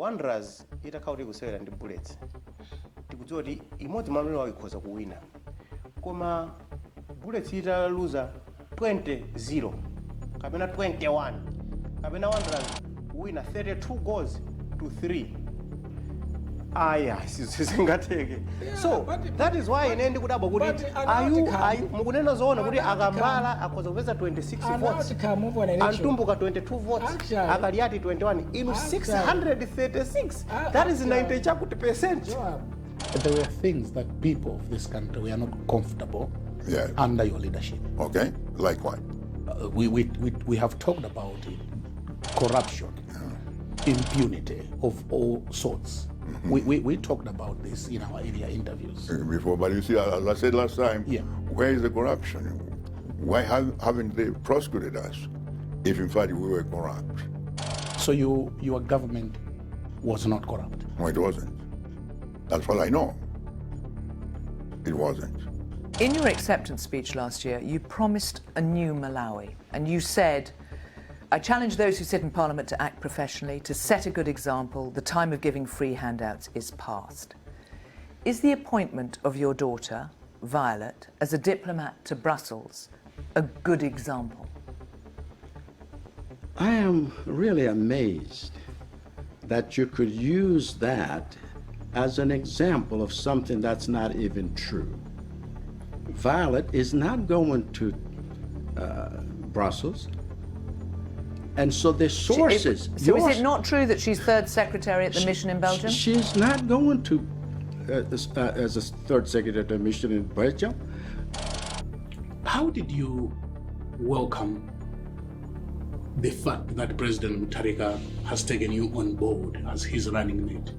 Wanderers itakhala kuti kusewera ndi Bullets tikudziwa kuti imodzi Malawi wawo ikhoza kuwina koma Bullets italuza 20-0 kapena 21 kapena Wanderers kuwina 32 goals to 3. Sizingateke. So that is why inendi kudabwa kuti ayu mukunena zoona kuti akambala akhoza kupeza 26 votes antumbuka 22 votes akaliati 21 inu 636. That is 90 chakuti percent. There were things that people of this country were not comfortable under your leadership. Okay, like what? We have talked about it. Corruption, impunity of all sorts. We talked about this in our earlier interviews. Before, but you see, as I said last time, where is the corruption? Why haven't they prosecuted us if in fact we were corrupt? So your government was not corrupt? No, it wasn't. That's what I know. It wasn't. In your acceptance speech last year, you promised a new Malawi, and you said, I challenge those who sit in Parliament to act professionally, to set a good example. The time of giving free handouts is past. Is the appointment of your daughter, Violet, as a diplomat to Brussels a good example? I am really amazed that you could use that as an example of something that's not even true. Violet is not going to Brussels. And so the sources... So is it not true that she's third secretary at the mission in Belgium? She's not going to as a third secretary at the mission in Belgium. How did you welcome the fact that President Mutharika has taken you on board as his running mate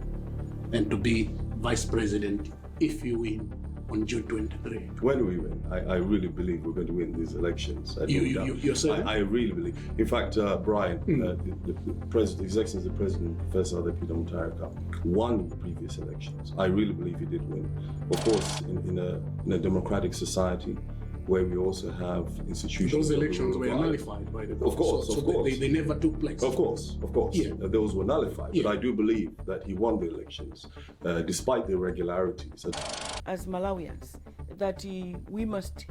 and to be vice president if you win on June 23? When we win, I really believe we're going to win these elections. You're certain? I really believe. In fact, Brian, the President, His Excellency the President, Professor Peter Mutharika, won previous elections. I really believe he did win. Of course, in a democratic society, where we also have institutions. Those elections were nullified by the court. Of course, so of course. They never took place. Of course. Yeah. Those were nullified. Yeah. But I do believe that he won the elections, despite the irregularities. As Malawians, that we must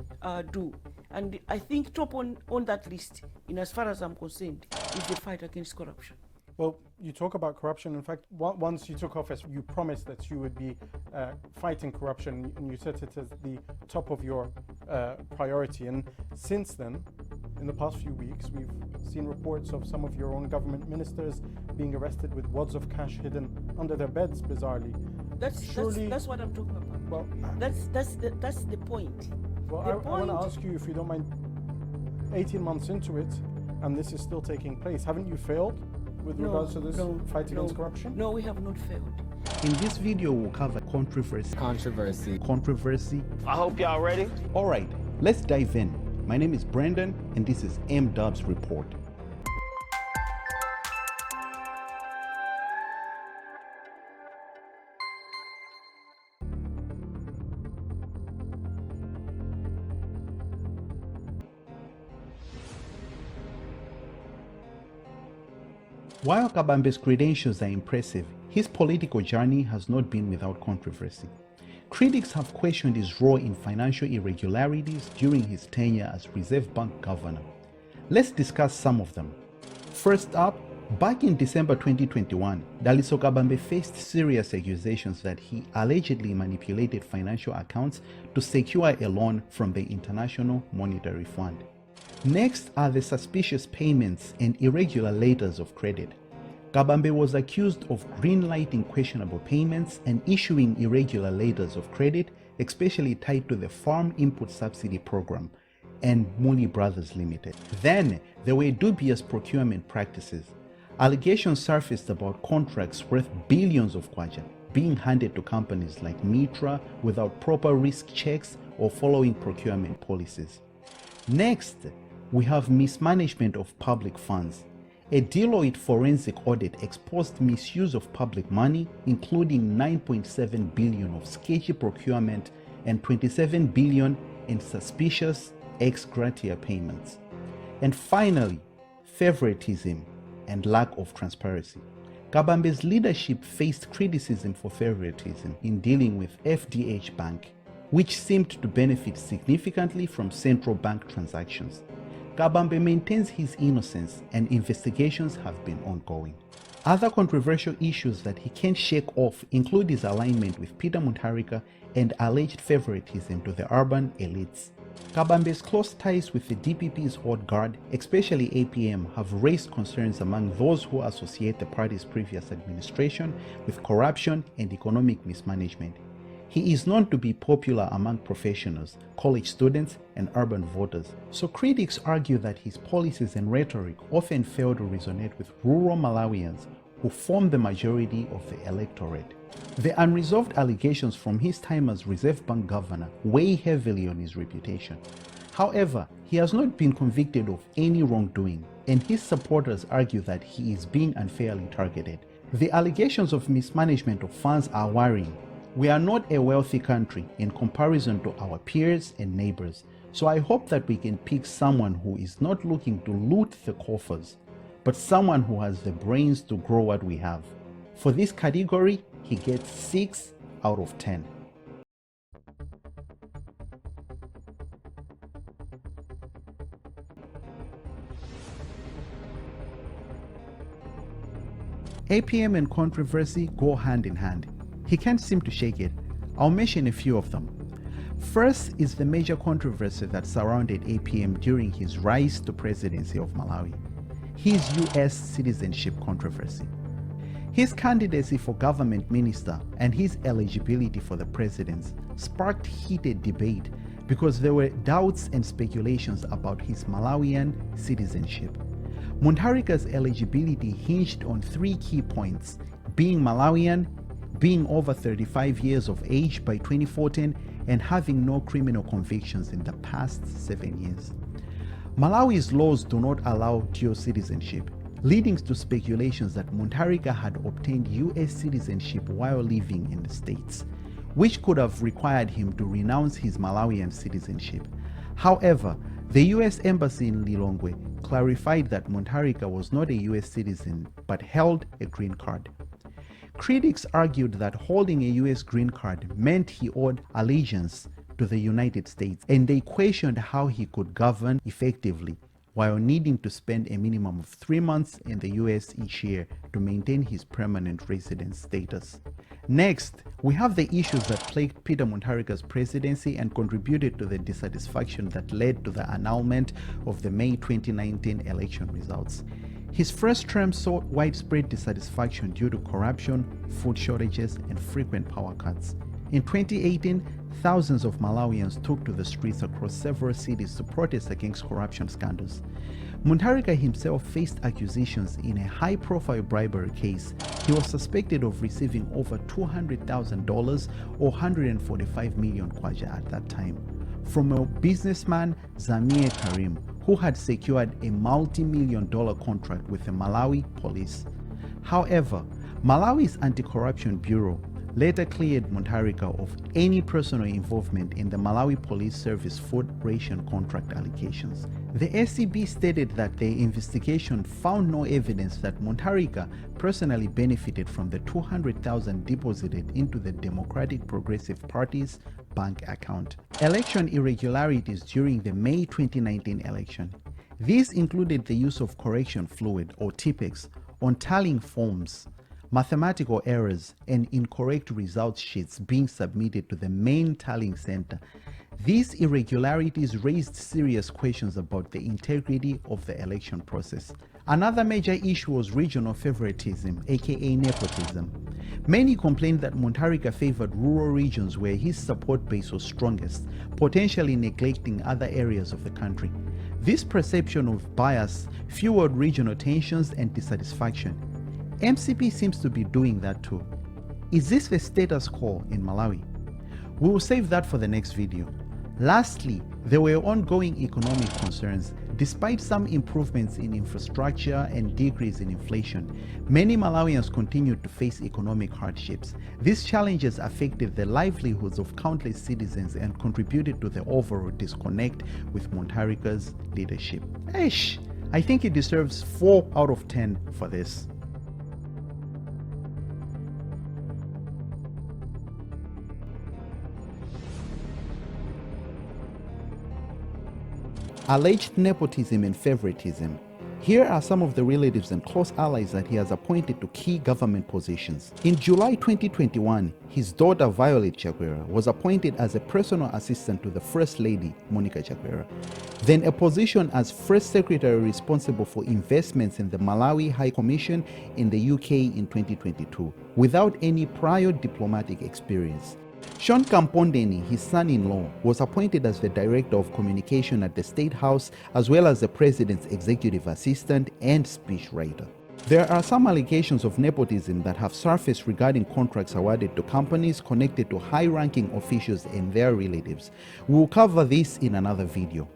do. And I think top on that list, in as far as I'm concerned, is the fight against corruption. Well, you talk about corruption. In fact, once you took office, you promised that you would be fighting corruption, and you set it as the top of your priority. And since then, in the past few weeks, we've seen reports of some of your own government ministers being arrested with wads of cash hidden under their beds, bizarrely. That's what I'm talking about. Well, that's the point. Well, I want to ask you, if you don't mind, 18 months into it, and this is still taking place, haven't you failed with regards to this fight against corruption? No, we have not failed. In this video, we'll cover controversy. I hope y'all ready. All right, let's dive in. My name is Brendan, and this is M-Dubz Report. While Kabambe's credentials are impressive, his political journey has not been without controversy. Critics have questioned his role in financial irregularities during his tenure as Reserve Bank governor. Let's discuss some of them. First up, back in December 2021, Daliso Kabambe faced serious accusations that he allegedly manipulated financial accounts to secure a loan from the International Monetary Fund. Next are the suspicious payments and irregular letters of credit. Kabambe was accused of greenlighting questionable payments and issuing irregular letters of credit, especially tied to the Farm Input Subsidy Program and Muli Brothers Limited. Then there were dubious procurement practices. Allegations surfaced about contracts worth billions of kwacha being handed to companies like Mitra without proper risk checks or following procurement policies. Next, we have mismanagement of public funds. A Deloitte forensic audit exposed misuse of public money, including 9.7 billion of sketchy procurement and 27 billion in suspicious ex gratia payments. And finally, favoritism and lack of transparency. Kabambe's leadership faced criticism for favoritism in dealing with FDH Bank, which seemed to benefit significantly from central bank transactions. Kabambe maintains his innocence and investigations have been ongoing. Other controversial issues that he can't shake off include his alignment with Peter Mutharika and alleged favoritism to the urban elites. Kabambe's close ties with the DPP's old guard, especially APM, have raised concerns among those who associate the party's previous administration with corruption and economic mismanagement. He is known to be popular among professionals, college students, and urban voters. So critics argue that his policies and rhetoric often fail to resonate with rural Malawians who form the majority of the electorate. The unresolved allegations from his time as Reserve Bank governor weigh heavily on his reputation. However, he has not been convicted of any wrongdoing, and his supporters argue that he is being unfairly targeted. The allegations of mismanagement of funds are worrying. We are not a wealthy country in comparison to our peers and neighbors, so I hope that we can pick someone who is not looking to loot the coffers, but someone who has the brains to grow what we have. For this category, he gets 6 out of 10. APM and controversy go hand in hand. He can't seem to shake it. I'll mention a few of them. First is the major controversy that surrounded APM during his rise to presidency of Malawi, his US citizenship controversy. His candidacy for government minister and his eligibility for the presidency sparked heated debate because there were doubts and speculations about his Malawian citizenship. Mutharika's eligibility hinged on 3 key points: being Malawian, being over 35 years of age by 2014, and having no criminal convictions in the past 7 years. Malawi's laws do not allow dual citizenship, leading to speculations that Mutharika had obtained US citizenship while living in the States, which could have required him to renounce his Malawian citizenship. However, the US Embassy in Lilongwe clarified that Mutharika was not a US citizen but held a green card. Critics argued that holding a US green card meant he owed allegiance to the United States, and they questioned how he could govern effectively while needing to spend a minimum of 3 months in the US each year to maintain his permanent residence status. Next, we have the issues that plagued Peter Mutharika's presidency and contributed to the dissatisfaction that led to the annulment of the May 2019 election results. His first term saw widespread dissatisfaction due to corruption, food shortages, and frequent power cuts. In 2018, thousands of Malawians took to the streets across several cities to protest against corruption scandals. Mutharika himself faced accusations in a high-profile bribery case. He was suspected of receiving over $200,000 or 145 million kwacha at that time from a businessman, Zamir Karim, who had secured a multi-million-dollar contract with the Malawi police. However, Malawi's Anti-Corruption Bureau later cleared Mutharika of any personal involvement in the Malawi Police Service food ration contract allegations. The SCB stated that their investigation found no evidence that Mutharika personally benefited from the $200,000 deposited into the Democratic Progressive Party's bank account. Election irregularities during the May 2019 election. These included the use of correction fluid or TPEX on tallying forms, mathematical errors, and incorrect result sheets being submitted to the main tallying center. These irregularities raised serious questions about the integrity of the election process. Another major issue was regional favoritism, aka nepotism. Many complained that Mutharika favored rural regions where his support base was strongest, potentially neglecting other areas of the country. This perception of bias fueled regional tensions and dissatisfaction. MCP seems to be doing that too. Is this the status quo in Malawi? We will save that for the next video. Lastly, there were ongoing economic concerns. Despite some improvements in infrastructure and decrease in inflation, many Malawians continued to face economic hardships. These challenges affected the livelihoods of countless citizens and contributed to the overall disconnect with Mutharika's leadership. I think he deserves 4 out of 10 for this. Alleged nepotism and favoritism. Here are some of the relatives and close allies that he has appointed to key government positions. In July 2021, his daughter Violet Chakwera was appointed as a personal assistant to the First Lady, Monica Chakwera. Then a position as First Secretary responsible for investments in the Malawi High Commission in the UK in 2022, without any prior diplomatic experience. Sean Kampondeni, his son-in-law, was appointed as the Director of Communication at the State House, as well as the President's Executive Assistant and speechwriter. There are some allegations of nepotism that have surfaced regarding contracts awarded to companies connected to high-ranking officials and their relatives. We'll cover this in another video.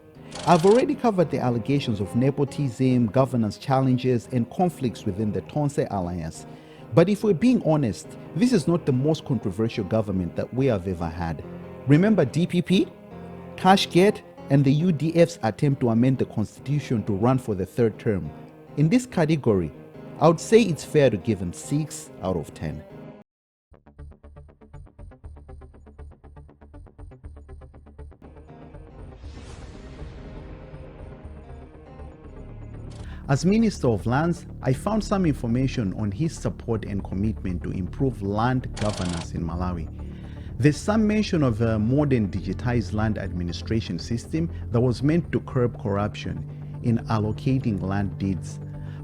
I've already covered the allegations of nepotism, governance challenges, and conflicts within the Tonse Alliance. But if we're being honest, this is not the most controversial government that we have ever had. Remember DPP, Cashgate, and the UDF's attempt to amend the constitution to run for the third term. In this category, I would say it's fair to give them 6 out of 10. As Minister of Lands, I found some information on his support and commitment to improve land governance in Malawi. There's some mention of a modern digitized land administration system that was meant to curb corruption in allocating land deeds.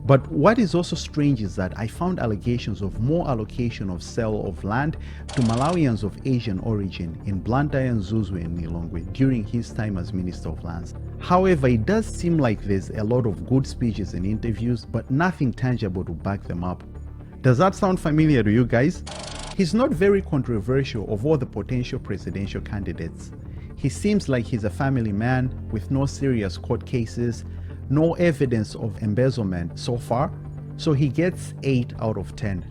But what is also strange is that I found allegations of more allocation of sale of land to Malawians of Asian origin in Blantyre, Zuzwe, and Nilongwe during his time as Minister of Lands. However, it does seem like there's a lot of good speeches and interviews, but nothing tangible to back them up. Does that sound familiar to you guys? He's not very controversial of all the potential presidential candidates. He seems like he's a family man with no serious court cases, no evidence of embezzlement so far, so he gets 8 out of 10.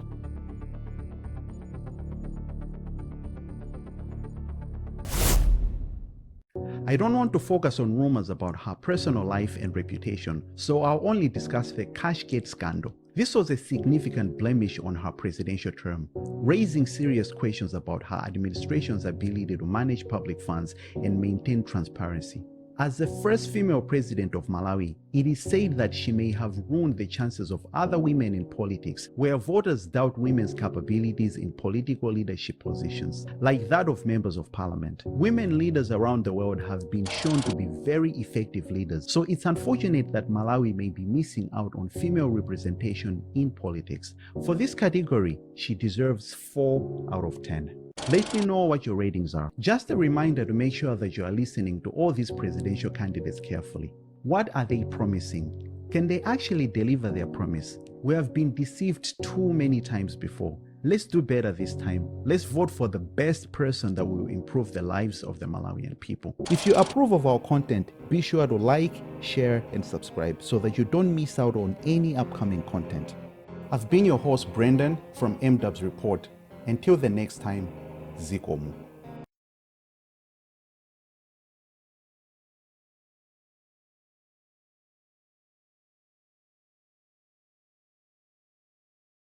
I don't want to focus on rumors about her personal life and reputation, so I'll only discuss the Cashgate scandal. This was a significant blemish on her presidential term, raising serious questions about her administration's ability to manage public funds and maintain transparency. As the first female president of Malawi, it is said that she may have ruined the chances of other women in politics, where voters doubt women's capabilities in political leadership positions, like that of members of parliament. Women leaders around the world have been shown to be very effective leaders, so it's unfortunate that Malawi may be missing out on female representation in politics. For this category, she deserves 4 out of 10. Let me know what your ratings are. Just a reminder to make sure that you are listening to all these presidential candidates carefully. What are they promising? Can they actually deliver their promise? We have been deceived too many times before. Let's do better this time. Let's vote for the best person that will improve the lives of the Malawian people. If you approve of our content, be sure to like, share, and subscribe so that you don't miss out on any upcoming content. I've been your host, Brendan, from M-Dubz Report. Until the next time, Zikomu.